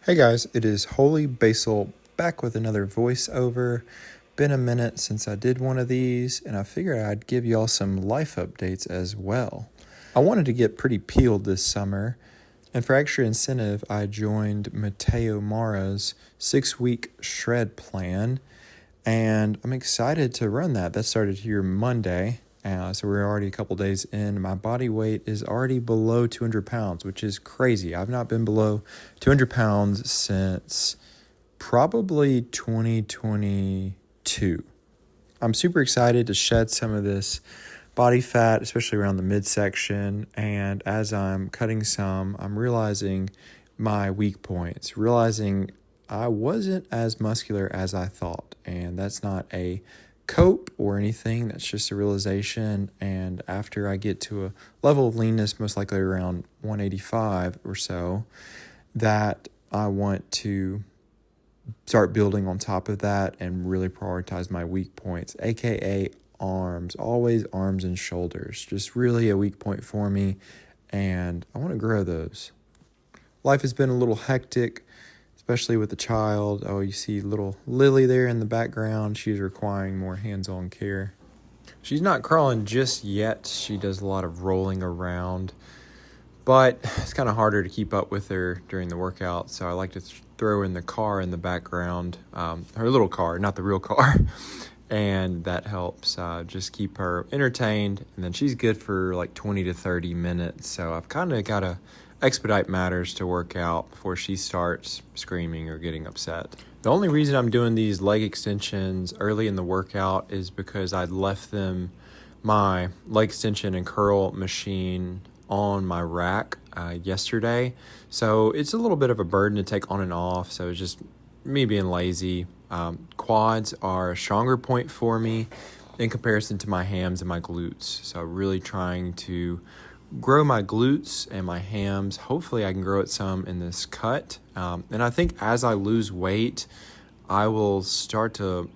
Hey guys, it is Holy Basil back with another voiceover. Been a minute since I did one of these, and I figured I'd give y'all some life updates as well. I wanted to get pretty peeled this summer, and for extra incentive, I joined Mateo Mara's 6-week shred plan, and I'm excited to run that. That started here Monday. So we're already a couple days in. My body weight is already below 200 pounds, which is crazy. I've not been below 200 pounds since probably 2022. I'm super excited to shed some of this body fat, especially around the midsection. And as I'm cutting some, I'm realizing my weak points, realizing I wasn't as muscular as I thought. And that's not a cope or anything. That's just a realization. And after I get to a level of leanness, most likely around 185 or so, that I want to start building on top of that and really prioritize my weak points, aka arms. Always arms and shoulders, just really a weak point for me, and I want to grow those. Life has been a little hectic, especially with the child. Oh, you see little Lily there in the background. She's requiring more hands-on care. She's not crawling just yet. She does a lot of rolling around, but it's kind of harder to keep up with her during the workout. So I like to throw in the car in the background, her little car, not the real car. And that helps just keep her entertained. And then she's good for like 20 to 30 minutes. So I've kind of got to expedite matters to work out before she starts screaming or getting upset. The only reason I'm doing these leg extensions early in the workout is because I'd left my leg extension and curl machine on my rack yesterday. So it's a little bit of a burden to take on and off. So it's just me being lazy. Quads are a stronger point for me in comparison to my hams and my glutes. So really trying to grow my glutes and my hams. Hopefully I can grow it some in this cut. And I think as I lose weight, I will start to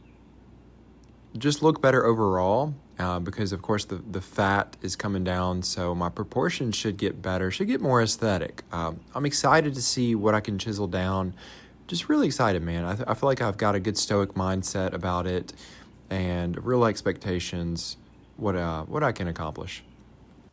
just look better overall because, of course, the fat is coming down. So my proportions should get better, should get more aesthetic. I'm excited to see what I can chisel down. Just really excited, man. I feel like I've got a good stoic mindset about it and real expectations, what I can accomplish.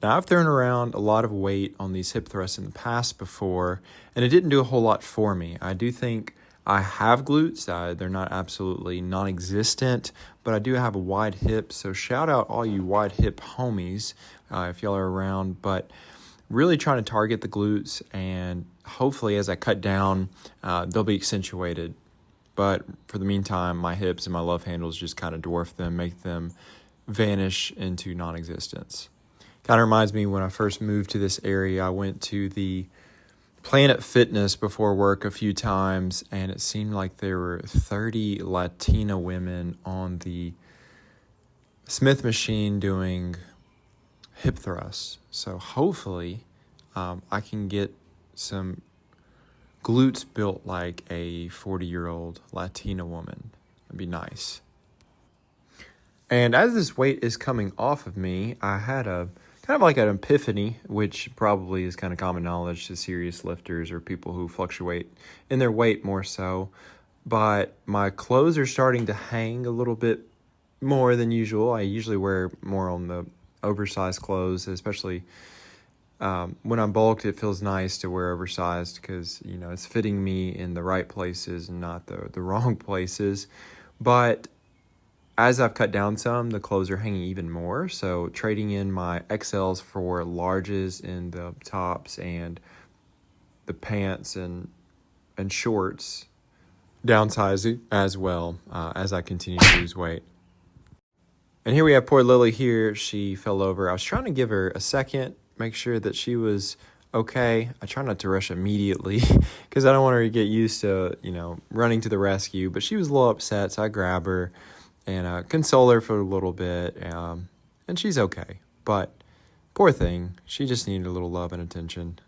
Now, I've thrown around a lot of weight on these hip thrusts in the past before, and it didn't do a whole lot for me. I do think I have glutes. They're not absolutely non-existent, but I do have a wide hip, so shout out all you wide hip homies if y'all are around. But really trying to target the glutes, and hopefully as I cut down, they'll be accentuated. But for the meantime, my hips and my love handles just kind of dwarf them, make them vanish into non-existence. Kind of reminds me when I first moved to this area, I went to the Planet Fitness before work a few times, and it seemed like there were 30 Latina women on the Smith machine doing hip thrusts. So hopefully I can get some glutes built like a 40-year-old Latina woman. That'd be nice. And as this weight is coming off of me, I had a kind of like an epiphany, which probably is kind of common knowledge to serious lifters or people who fluctuate in their weight more so. But my clothes are starting to hang a little bit more than usual. I usually wear more on the oversized clothes, especially when I'm bulked. It feels nice to wear oversized because, it's fitting me in the right places and not the wrong places. But as I've cut down some, the clothes are hanging even more. So trading in my XLs for larges in the tops and the pants and shorts, downsizing as well as I continue to lose weight. And here we have poor Lily here. She fell over. I was trying to give her a second, make sure that she was okay. I try not to rush immediately because I don't want her to get used to, running to the rescue. But she was a little upset, so I grab her and console her for a little bit, and she's okay. But poor thing, she just needed a little love and attention.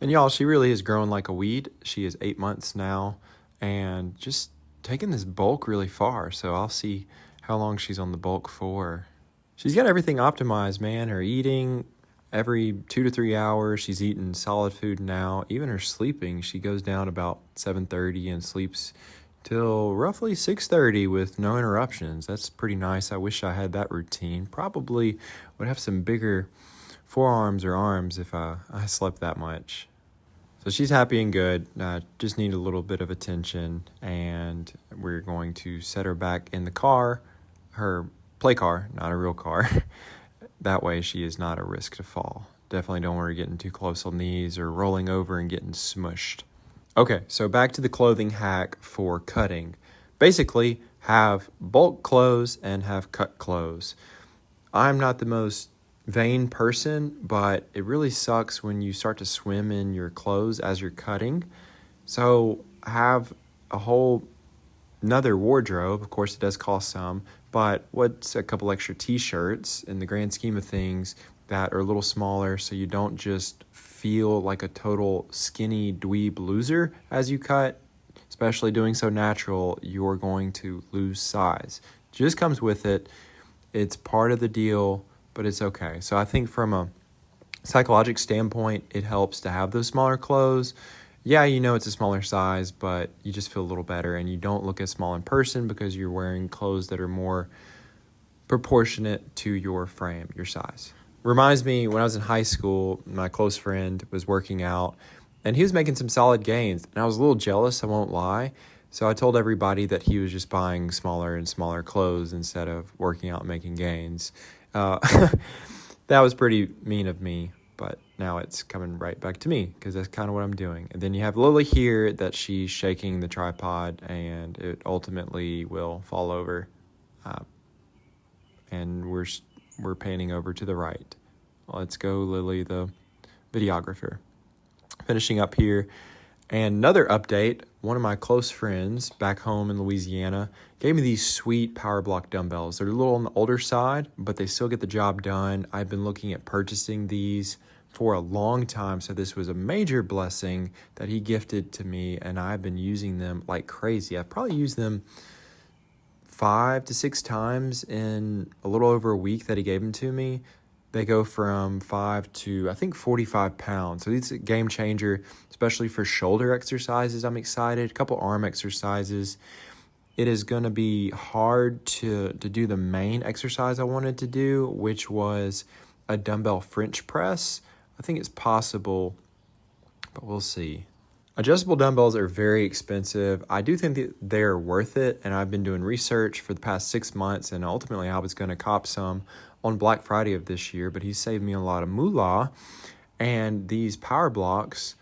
And y'all, she really is growing like a weed. She is 8 months now, and just taking this bulk really far. So I'll see how long she's on the bulk for. She's got everything optimized, man. Her eating, every 2 to 3 hours. She's eating solid food now. Even her sleeping, she goes down about 7:30 and sleeps till roughly 6:30 with no interruptions. That's pretty nice. I wish I had that routine. Probably would have some bigger forearms or arms if I slept that much. So she's happy and good. Just need a little bit of attention, and we're going to set her back in the car, her play car, not a real car. That way she is not a risk to fall. Definitely don't want her getting too close on these or rolling over and getting smushed. Okay, so back to the clothing hack for cutting. Basically, have bulk clothes and have cut clothes. I'm not the most vain person, but it really sucks when you start to swim in your clothes as you're cutting. So have a whole another wardrobe. Of course, it does cost some, but what's a couple extra t-shirts in the grand scheme of things that are a little smaller so you don't just feel like a total skinny dweeb loser as you cut. Especially doing so natural, you're going to lose size. Just comes with it. It's part of the deal, but it's okay. So I think from a psychological standpoint, it helps to have those smaller clothes. Yeah, you know it's a smaller size, but you just feel a little better, and you don't look as small in person because you're wearing clothes that are more proportionate to your frame, your size. Reminds me, when I was in high school, my close friend was working out, and he was making some solid gains, and I was a little jealous, I won't lie. So I told everybody that he was just buying smaller and smaller clothes instead of working out and making gains. That was pretty mean of me, but now it's coming right back to me because that's kind of what I'm doing. And then you have Lily here that she's shaking the tripod, and it ultimately will fall over. And we're panning over to the right. Let's go, Lily, the videographer. Finishing up here. And another update, one of my close friends back home in Louisiana gave me these sweet Power Block dumbbells. They're a little on the older side, but they still get the job done. I've been looking at purchasing these for a long time, so this was a major blessing that he gifted to me, and I've been using them like crazy. I've probably used them 5 to 6 times in a little over a week that he gave them to me. They go from 5 to, I think, 45 pounds. So it's a game changer, especially for shoulder exercises. I'm excited. A couple arm exercises. It is going to be hard to do the main exercise I wanted to do, which was a dumbbell French press. I think it's possible, but we'll see. Adjustable dumbbells are very expensive. I do think that they're worth it, and I've been doing research for the past 6 months, and ultimately I was going to cop some on Black Friday of this year, but he saved me a lot of moolah. And these Power Blocks,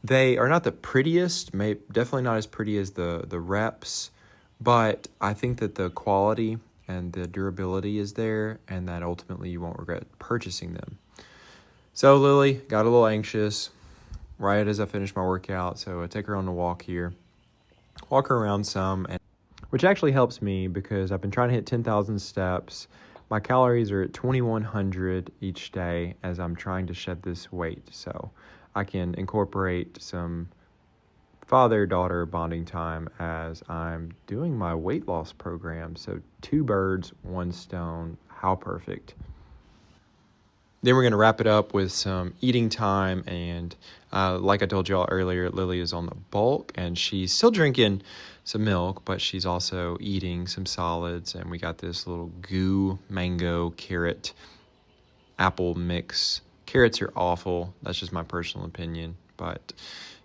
they are not the prettiest, definitely not as pretty as the reps, but I think that the quality and the durability is there, and that ultimately you won't regret purchasing them. So Lily got a little anxious right as I finished my workout, so I take her on a walk here, walk her around some, which actually helps me because I've been trying to hit 10,000 steps. My calories are at 2,100 each day as I'm trying to shed this weight, so I can incorporate some father-daughter bonding time as I'm doing my weight loss program. So 2 birds, 1 stone. How perfect. Then we're going to wrap it up with some eating time, and like I told y'all earlier, Lily is on the bulk, and she's still drinking some milk, but she's also eating some solids, and we got this little goo mango carrot apple mix. Carrots are awful. That's just my personal opinion, but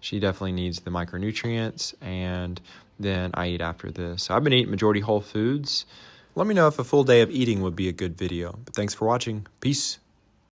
she definitely needs the micronutrients, and then I eat after this. So I've been eating majority whole foods. Let me know if a full day of eating would be a good video, but thanks for watching. Peace.